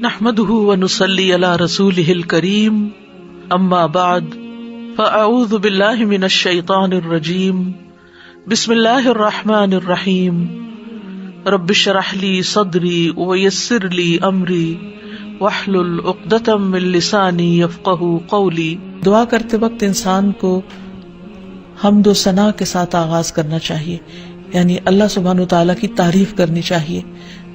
نحمده ونصلي على رسوله الكريم اما بعد فاعوذ بالله من الشيطان الرجيم بسم الله الرحمن الرحيم رب اشرح لي صدري ويسر لي امري واحلل عقدة من لساني يفقهوا قولي۔ دعا کرتے وقت انسان کو حمد و ثنا کے ساتھ آغاز کرنا چاہیے، یعنی اللہ سبحانہ وتعالیٰ کی تعریف کرنی چاہیے،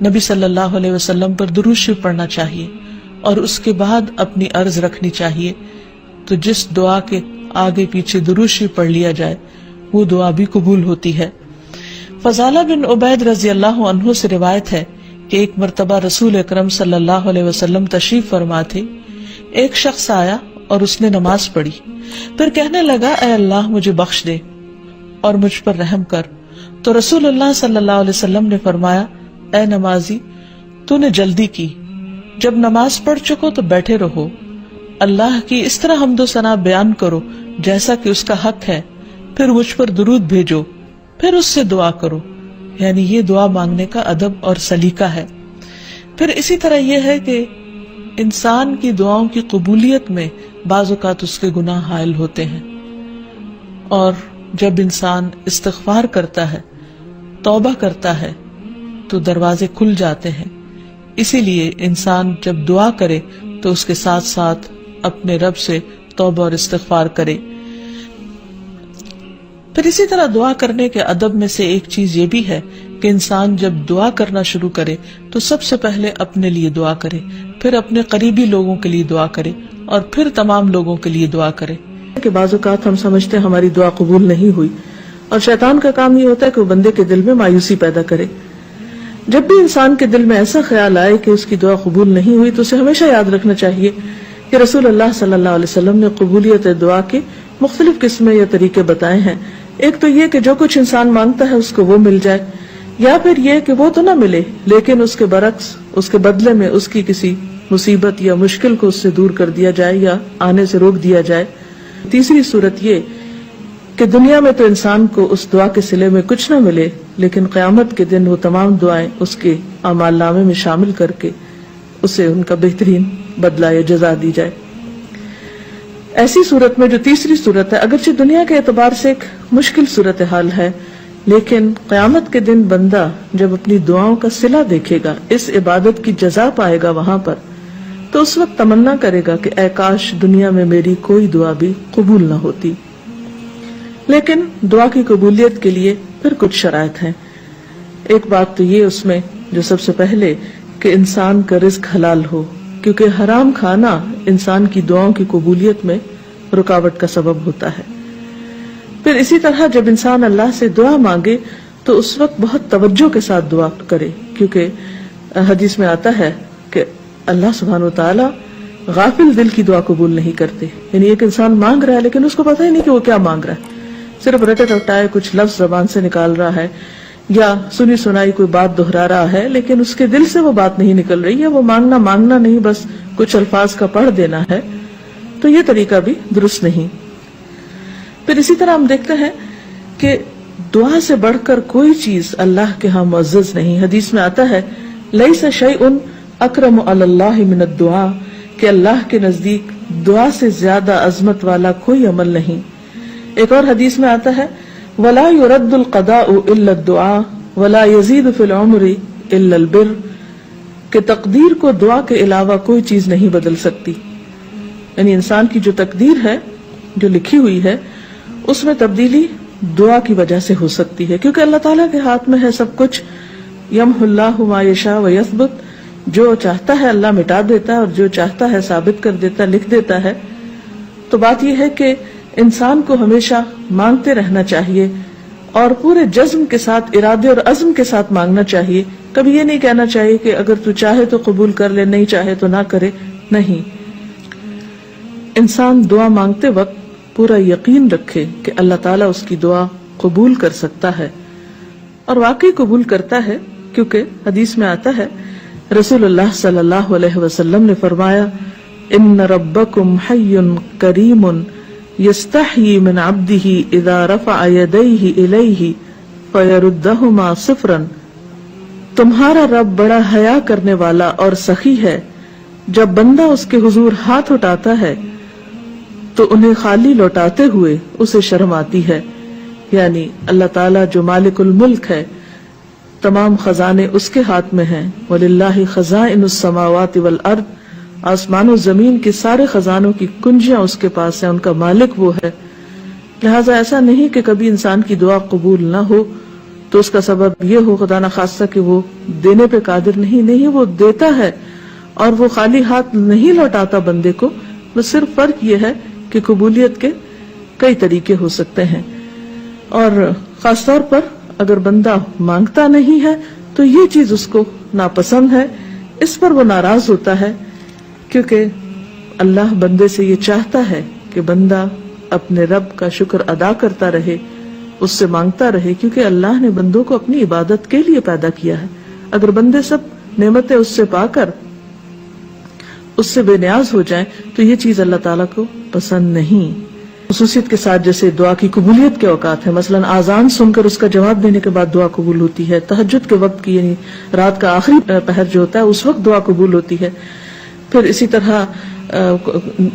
نبی صلی اللہ علیہ وسلم پر درود شریف پڑھنا چاہیے اور اس کے بعد اپنی عرض رکھنی چاہیے۔ تو جس دعا کے آگے پیچھے درود شریف پڑھ لیا جائے وہ دعا بھی قبول ہوتی ہے۔ فضالہ بن عبید رضی اللہ عنہ سے روایت ہے کہ ایک مرتبہ رسول اکرم صلی اللہ علیہ وسلم تشریف فرما تھے۔ ایک شخص آیا اور اس نے نماز پڑھی، پھر کہنے لگا اے اللہ مجھے بخش دے اور مجھ پر رحم کر۔ تو رسول اللہ صلی اللہ علیہ وسلم نے فرمایا اے نمازی تو نے جلدی کی، جب نماز پڑھ چکو تو بیٹھے رہو، اللہ کی اس طرح حمد و ثنا بیان کرو جیسا کہ اس کا حق ہے، پھر مجھ پر درود بھیجو، پھر اس سے دعا کرو، یعنی یہ دعا مانگنے کا ادب اور سلیقہ ہے۔ پھر اسی طرح یہ ہے کہ انسان کی دعاؤں کی قبولیت میں بعض اوقات اس کے گناہ حائل ہوتے ہیں، اور جب انسان استغفار کرتا ہے، توبہ کرتا ہے تو دروازے کھل جاتے ہیں۔ اسی لیے انسان جب دعا کرے تو اس کے ساتھ ساتھ اپنے رب سے توبہ اور استغفار کرے۔ پھر اسی طرح دعا کرنے کے ادب میں سے ایک چیز یہ بھی ہے کہ انسان جب دعا کرنا شروع کرے تو سب سے پہلے اپنے لیے دعا کرے، پھر اپنے قریبی لوگوں کے لیے دعا کرے اور پھر تمام لوگوں کے لیے دعا کرے۔ کہ بعض اوقات ہم سمجھتے ہیں ہماری دعا قبول نہیں ہوئی، اور شیطان کا کام یہ ہوتا ہے کہ وہ بندے کے دل میں مایوسی پیدا کرے۔ جب بھی انسان کے دل میں ایسا خیال آئے کہ اس کی دعا قبول نہیں ہوئی تو اسے ہمیشہ یاد رکھنا چاہیے کہ رسول اللہ صلی اللہ علیہ وسلم نے قبولیت دعا کے مختلف قسمیں یا طریقے بتائے ہیں۔ ایک تو یہ کہ جو کچھ انسان مانگتا ہے اس کو وہ مل جائے، یا پھر یہ کہ وہ تو نہ ملے لیکن اس کے برعکس اس کے بدلے میں اس کی کسی مصیبت یا مشکل کو اس سے دور کر دیا جائے یا آنے سے روک دیا جائے۔ تیسری صورت یہ کہ دنیا میں تو انسان کو اس دعا کے صلے میں کچھ نہ ملے، لیکن قیامت کے دن وہ تمام دعائیں اس کے اعمال نامے میں شامل کر کے اسے ان کا بہترین بدلہ یا جزا دی جائے۔ ایسی صورت میں جو تیسری صورت ہے، اگرچہ دنیا کے اعتبار سے ایک مشکل صورتحال ہے، لیکن قیامت کے دن بندہ جب اپنی دعاؤں کا صلہ دیکھے گا، اس عبادت کی جزا پائے گا وہاں پر، تو اس وقت تمنا کرے گا کہ اے کاش دنیا میں میری کوئی دعا بھی قبول نہ ہوتی۔ لیکن دعا کی قبولیت کے لیے پھر کچھ شرائط ہیں۔ ایک بات تو یہ اس میں جو سب سے پہلے کہ انسان کا رزق حلال ہو، کیونکہ حرام کھانا انسان کی دعاؤں کی قبولیت میں رکاوٹ کا سبب ہوتا ہے۔ پھر اسی طرح جب انسان اللہ سے دعا مانگے تو اس وقت بہت توجہ کے ساتھ دعا کرے، کیونکہ حدیث میں آتا ہے کہ اللہ سبحانہ وتعالی غافل دل کی دعا قبول نہیں کرتے، یعنی ایک انسان مانگ رہا ہے لیکن اس کو پتہ ہی نہیں کہ وہ کیا مانگ رہا ہے، صرف رٹے رٹائے کچھ لفظ زبان سے نکال رہا ہے یا سنی سنائی کوئی بات دہرا رہا ہے، لیکن اس کے دل سے وہ بات نہیں نکل رہی ہے، وہ مانگنا نہیں، بس کچھ الفاظ کا پڑھ دینا ہے، تو یہ طریقہ بھی درست نہیں۔ پھر اسی طرح ہم دیکھتے ہیں کہ دعا سے بڑھ کر کوئی چیز اللہ کے ہاں معزز نہیں۔ حدیث میں آتا ہے لیس شیء اکرم علی اللہ من الدعاء، کہ اللہ کے نزدیک دعا سے زیادہ عظمت والا کوئی عمل نہیں۔ ایک اور حدیث میں آتا ہے وَلَا يُرَدُّ الْقَضَاءُ إِلَّا الدُّعَاءُ وَلَا يَزِيدُ فِي الْعُمْرِ إِلَّا الْبِرُّ، کہ تقدیر کو دعا کے علاوہ کوئی چیز نہیں بدل سکتی، یعنی انسان کی جو تقدیر ہے جو لکھی ہوئی ہے اس میں تبدیلی دعا کی وجہ سے ہو سکتی ہے، کیونکہ اللہ تعالیٰ کے ہاتھ میں ہے سب کچھ۔ یمحو اللہ ما یشاء ویثبت، جو چاہتا ہے اللہ مٹا دیتا ہے اور جو چاہتا ہے ثابت کر دیتا ہے، لکھ دیتا ہے۔ تو بات یہ ہے کہ انسان کو ہمیشہ مانگتے رہنا چاہیے اور پورے جزم کے ساتھ، ارادے اور عزم کے ساتھ مانگنا چاہیے۔ کبھی یہ نہیں کہنا چاہیے کہ اگر تو چاہے تو قبول کر لے، نہیں چاہے تو نہ کرے، نہیں۔ انسان دعا مانگتے وقت پورا یقین رکھے کہ اللہ تعالیٰ اس کی دعا قبول کر سکتا ہے، اور واقعی قبول کرتا ہے، کیونکہ حدیث میں آتا ہے رسول اللہ صلی اللہ علیہ وسلم نے فرمایا ان ربکم حی کریم یستحیی من عبدہ اذا رفع یدیہ الیہ فیردہما صفرا، تمہارا رب بڑا حیا کرنے والا اور سخی ہے جب بندہ اس کے حضور ہاتھ اٹھاتا ہے تو انہیں خالی لوٹاتے ہوئے اسے شرم آتی ہے. یعنی اللہ تعالیٰ جو مالک الملک ہے، تمام خزانے اس کے ہاتھ میں ہیں. وَلِلَّهِ خَزَائِنُ السَّمَاوَاتِ وَالْأَرْضِ، آسمان و زمین کے سارے خزانوں کی کنجیاں اس کے پاس ہیں، ان کا مالک وہ ہے. لہٰذا ایسا نہیں کہ کبھی انسان کی دعا قبول نہ ہو تو اس کا سبب یہ ہو خدا نخواستہ کہ وہ دینے پہ قادر نہیں، وہ دیتا ہے اور وہ خالی ہاتھ نہیں لوٹاتا بندے کو. بس صرف فرق یہ ہے کہ قبولیت کے کئی طریقے ہو سکتے ہیں. اور خاص طور پر اگر بندہ مانگتا نہیں ہے تو یہ چیز اس کو ناپسند ہے، اس پر وہ ناراض ہوتا ہے، کیونکہ اللہ بندے سے یہ چاہتا ہے کہ بندہ اپنے رب کا شکر ادا کرتا رہے، اس سے مانگتا رہے، کیونکہ اللہ نے بندوں کو اپنی عبادت کے لیے پیدا کیا ہے. اگر بندے سب نعمتیں اس سے پا کر اس سے بے نیاز ہو جائیں تو یہ چیز اللہ تعالیٰ کو پسند نہیں. خصوصیت کے ساتھ جیسے دعا کی قبولیت کے اوقات ہیں، مثلا آذان سن کر اس کا جواب دینے کے بعد دعا قبول ہوتی ہے. تہجد کے وقت کی یعنی رات کا آخری پہر جو ہوتا ہے اس وقت دعا قبول ہوتی ہے. پھر اسی طرح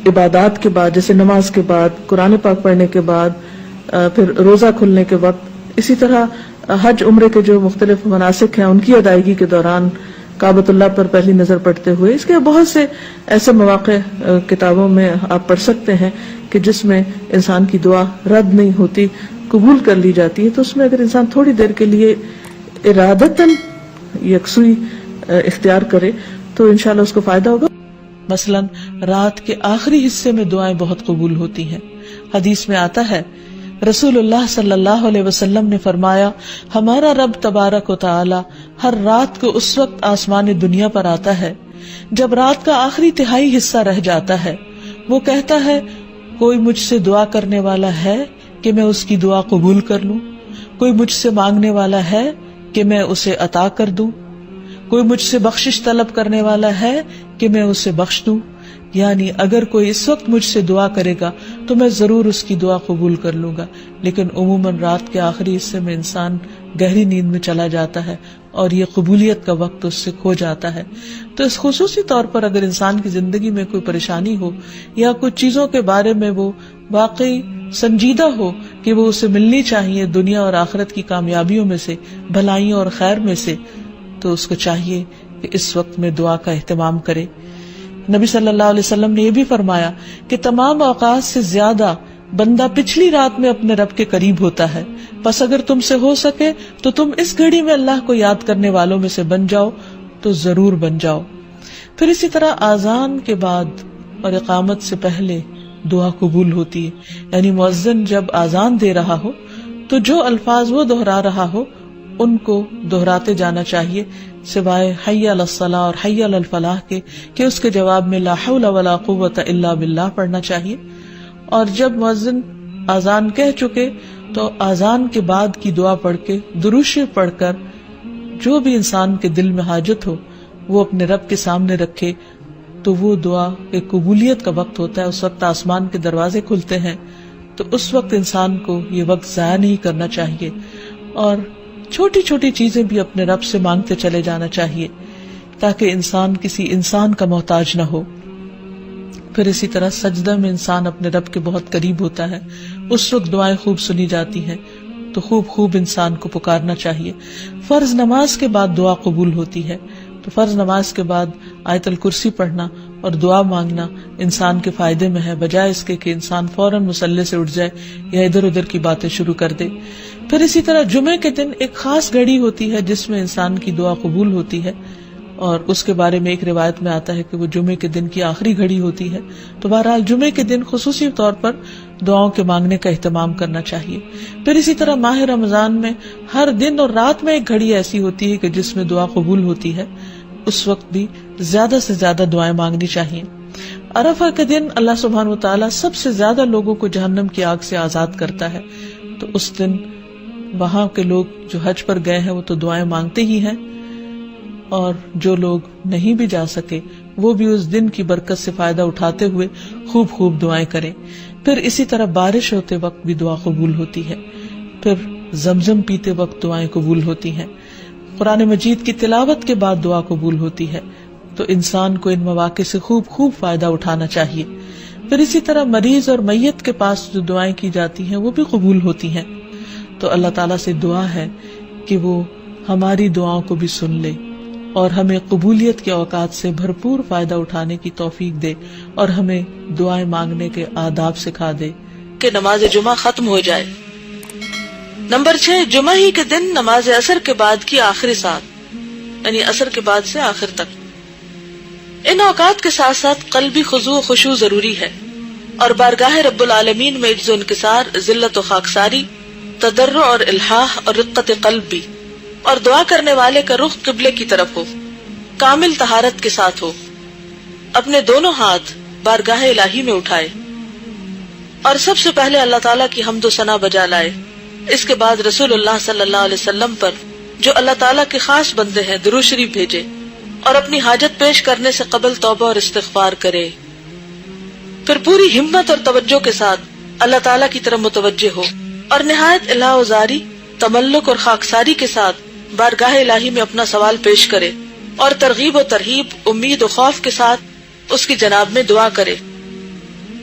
عبادات کے بعد جیسے نماز کے بعد، قرآن پاک پڑھنے کے بعد، پھر روزہ کھلنے کے وقت، اسی طرح حج عمرے کے جو مختلف مناسک ہیں ان کی ادائیگی کے دوران، کعبۃ اللہ پر پہلی نظر پڑتے ہوئے. اس کے بہت سے ایسے مواقع کتابوں میں آپ پڑھ سکتے ہیں کہ جس میں انسان کی دعا رد نہیں ہوتی، قبول کر لی جاتی ہے. تو اس میں اگر انسان تھوڑی دیر کے لیے ارادتاً یکسوئی اختیار کرے تو انشاءاللہ اس کو فائدہ ہوگا. مثلا رات کے آخری حصے میں دعائیں بہت قبول ہوتی ہیں. حدیث میں آتا ہے رسول اللہ صلی اللہ علیہ وسلم نے فرمایا، ہمارا رب تبارک و تعالی ہر رات کو اس وقت آسمان دنیا پر آتا ہے جب رات کا آخری تہائی حصہ رہ جاتا ہے. وہ کہتا ہے، کوئی مجھ سے دعا کرنے والا ہے کہ میں اس کی دعا قبول کر لوں؟ کوئی مجھ سے مانگنے والا ہے کہ میں اسے عطا کر دوں؟ کوئی مجھ سے بخشش طلب کرنے والا ہے کہ میں اسے بخش دوں؟ یعنی اگر کوئی اس وقت مجھ سے دعا کرے گا تو میں ضرور اس کی دعا قبول کر لوں گا. لیکن عموماً رات کے آخری حصے میں انسان گہری نیند میں چلا جاتا ہے اور یہ قبولیت کا وقت اس سے کھو جاتا ہے. تو اس خصوصی طور پر اگر انسان کی زندگی میں کوئی پریشانی ہو یا کچھ چیزوں کے بارے میں وہ واقعی سنجیدہ ہو کہ وہ اسے ملنی چاہیے دنیا اور آخرت کی کامیابیوں میں سے، بھلائیوں اور خیر میں سے، تو اس کو چاہیے کہ اس وقت میں دعا کا اہتمام کرے. نبی صلی اللہ علیہ وسلم نے یہ بھی فرمایا کہ تمام اوقات سے زیادہ بندہ پچھلی رات میں اپنے رب کے قریب ہوتا ہے. پس اگر تم سے ہو سکے تو تم اس گھڑی میں اللہ کو یاد کرنے والوں میں سے بن جاؤ تو ضرور بن جاؤ. پھر اسی طرح آذان کے بعد اور اقامت سے پہلے دعا قبول ہوتی ہے. یعنی مؤذن جب آذان دے رہا ہو تو جو الفاظ وہ دہرا رہا ہو ان کو دہراتے جانا چاہیے، سوائے حی علی الصلاۃ اور حی علی الفلاح کے کہ اس کے جواب میں لا حول ولا قوت الا باللہ پڑھنا چاہیے. اور جب مؤذن آذان کہہ چکے تو آذان کے بعد کی دعا پڑھ کے درود شریف پڑھ کر جو بھی انسان کے دل میں حاجت ہو وہ اپنے رب کے سامنے رکھے تو وہ دعا ایک قبولیت کا وقت ہوتا ہے. اس وقت آسمان کے دروازے کھلتے ہیں، تو اس وقت انسان کو یہ وقت ضائع نہیں کرنا چاہیے اور چھوٹی چھوٹی چیزیں بھی اپنے رب سے مانگتے چلے جانا چاہیے تاکہ انسان کسی انسان کا محتاج نہ ہو. پھر اسی طرح سجدہ میں انسان اپنے رب کے بہت قریب ہوتا ہے، اس وقت دعائیں خوب سنی جاتی ہیں تو خوب انسان کو پکارنا چاہیے. فرض نماز کے بعد دعا قبول ہوتی ہے، تو فرض نماز کے بعد آیت الکرسی پڑھنا اور دعا مانگنا انسان کے فائدے میں ہے، بجائے اس کے کہ انسان فوراً مصلی سے اٹھ جائے یا ادھر ادھر کی باتیں شروع کر دے. پھر اسی طرح جمعے کے دن ایک خاص گھڑی ہوتی ہے جس میں انسان کی دعا قبول ہوتی ہے، اور اس کے بارے میں ایک روایت میں آتا ہے کہ وہ جمعے کے دن کی آخری گھڑی ہوتی ہے. تو بہرحال جمعے کے دن خصوصی طور پر دعاؤں کے مانگنے کا اہتمام کرنا چاہیے. پھر اسی طرح ماہ رمضان میں ہر دن اور رات میں ایک گھڑی ایسی ہوتی ہے کہ جس میں دعا قبول ہوتی ہے، اس وقت بھی زیادہ سے زیادہ دعائیں مانگنی چاہیے. عرفہ کے دن اللہ سبحانہ وتعالی سب سے زیادہ لوگوں کو جہنم کی آگ سے آزاد کرتا ہے، تو اس دن وہاں کے لوگ جو حج پر گئے ہیں وہ تو دعائیں مانگتے ہی ہیں، اور جو لوگ نہیں بھی جا سکے وہ بھی اس دن کی برکت سے فائدہ اٹھاتے ہوئے خوب دعائیں کریں. پھر اسی طرح بارش ہوتے وقت بھی دعا قبول ہوتی ہے. پھر زمزم پیتے وقت دعائیں قبول ہوتی ہیں. قرآن مجید کی تلاوت کے بعد دعا قبول ہوتی ہے. تو انسان کو ان مواقع سے خوب فائدہ اٹھانا چاہیے. پھر اسی طرح مریض اور میت کے پاس جو دعائیں کی جاتی ہیں وہ بھی قبول ہوتی ہیں. تو اللہ تعالیٰ سے دعا ہے کہ وہ ہماری دعاؤں کو بھی سن لے اور ہمیں قبولیت کے اوقات سے بھرپور فائدہ اٹھانے کی توفیق دے اور ہمیں دعائیں مانگنے کے آداب سکھا دے کہ نماز جمعہ ختم ہو جائے. نمبر 6، جمعہ ہی کے دن نماز عصر کے بعد کی آخری ساعت، یعنی عصر کے بعد سے آخر تک. ان اوقات کے ساتھ ساتھ قلبی خضوع و خشوع ضروری ہے اور بارگاہ رب العالمین میں عجز و انکسار، ذلت و خاکساری، تضرع اور الحاح اور رقت قلب بھی، اور دعا کرنے والے کا رخ قبلے کی طرف ہو، کامل طہارت کے ساتھ ہو، اپنے دونوں ہاتھ بارگاہ الہی میں اٹھائے اور سب سے پہلے اللہ تعالیٰ کی حمد و ثنا بجا لائے. اس کے بعد رسول اللہ صلی اللہ علیہ وسلم پر جو اللہ تعالیٰ کے خاص بندے ہیں درود شریف بھیجے اور اپنی حاجت پیش کرنے سے قبل توبہ اور استغفار کرے. پھر پوری ہمت اور توجہ کے ساتھ اللہ تعالیٰ کی طرف متوجہ ہو اور نہایت الہ و زاری، تملک اور خاکساری کے ساتھ بارگاہ الہی میں اپنا سوال پیش کرے اور ترغیب و ترہیب، امید و خوف کے ساتھ اس کی جناب میں دعا کرے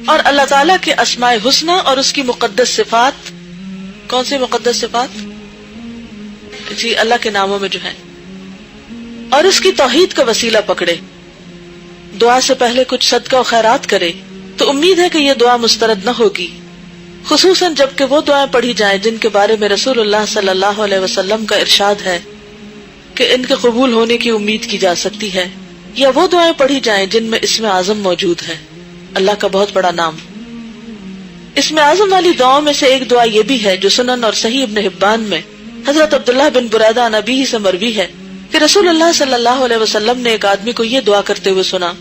اور اللہ تعالیٰ کے اسماء حسنی اور اس کی مقدس صفات. کون سی مقدس صفات؟ جی اللہ کے ناموں میں جو ہیں، اور اس کی توحید کا وسیلہ پکڑے. دعا سے پہلے کچھ صدقہ و خیرات کرے تو امید ہے کہ یہ دعا مسترد نہ ہوگی، خصوصاً جب کہ وہ دعائیں پڑھی جائیں جن کے بارے میں رسول اللہ صلی اللہ علیہ وسلم کا ارشاد ہے کہ ان کے قبول ہونے کی امید کی جا سکتی ہے، یا وہ دعائیں پڑھی جائیں جن میں اسم اعظم موجود ہے، اللہ کا بہت بڑا نام. اسم اعظم والی دعاؤں میں سے ایک دعا یہ بھی ہے جو سنن اور صحیح ابن حبان میں حضرت عبداللہ بن برادہ عن ابیہ سے مروی ہے کہ رسول اللہ صلی اللہ علیہ وسلم نے ایک آدمی کو یہ دعا کرتے ہوئے سنا: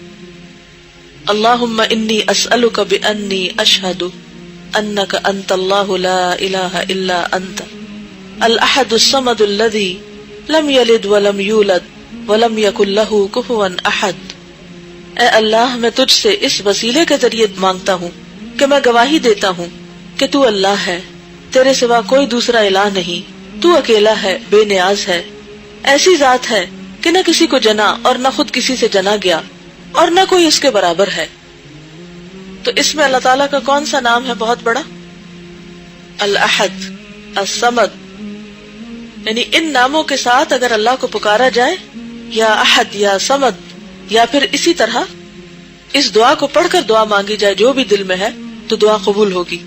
اللہم انی اسألک بانی اشہد انک انت اللہ لا الہ الا انت الاحد الصمد الذی لم یلد ولم یولد ولم یکن لہ کفوا احد. اے اللہ، میں تجھ سے اس وسیلے کے ذریعے مانگتا ہوں کہ میں گواہی دیتا ہوں کہ تو اللہ ہے، تیرے سوا کوئی دوسرا الہ نہیں، تو اکیلا ہے، بے نیاز ہے، ایسی ذات ہے کہ نہ کسی کو جنا اور نہ خود کسی سے جنا گیا اور نہ کوئی اس کے برابر ہے. تو اس میں اللہ تعالیٰ کا کون سا نام ہے بہت بڑا؟ الاحد، الصمد. یعنی ان ناموں کے ساتھ اگر اللہ کو پکارا جائے، یا احد یا صمد، یا پھر اسی طرح اس دعا کو پڑھ کر دعا مانگی جائے جو بھی دل میں ہے، تو دعا قبول ہوگی.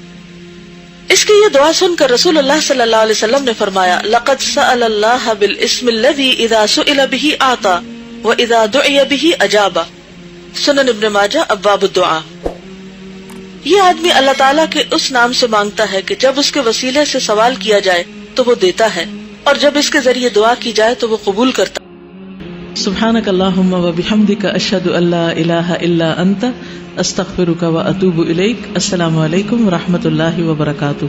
اس کی یہ دعا سن کر رسول اللہ صلی اللہ علیہ وسلم نے فرمایا: لقد سأل اللہ بالاسم الذی اذا سئل به اعطى واذا دعی به اجاب. سنن ابن ماجہ ابواب الدعاء. یہ آدمی اللہ تعالیٰ کے اس نام سے مانگتا ہے کہ جب اس کے وسیلے سے سوال کیا جائے تو وہ دیتا ہے، اور جب اس کے ذریعے دعا کی جائے تو وہ قبول کرتا. سبحانک اللہم و بحمدک اشہد ان لا الہ الا انت استغفرک و اتوب الیک. السلام علیکم و رحمۃ اللہ وبرکاتہ.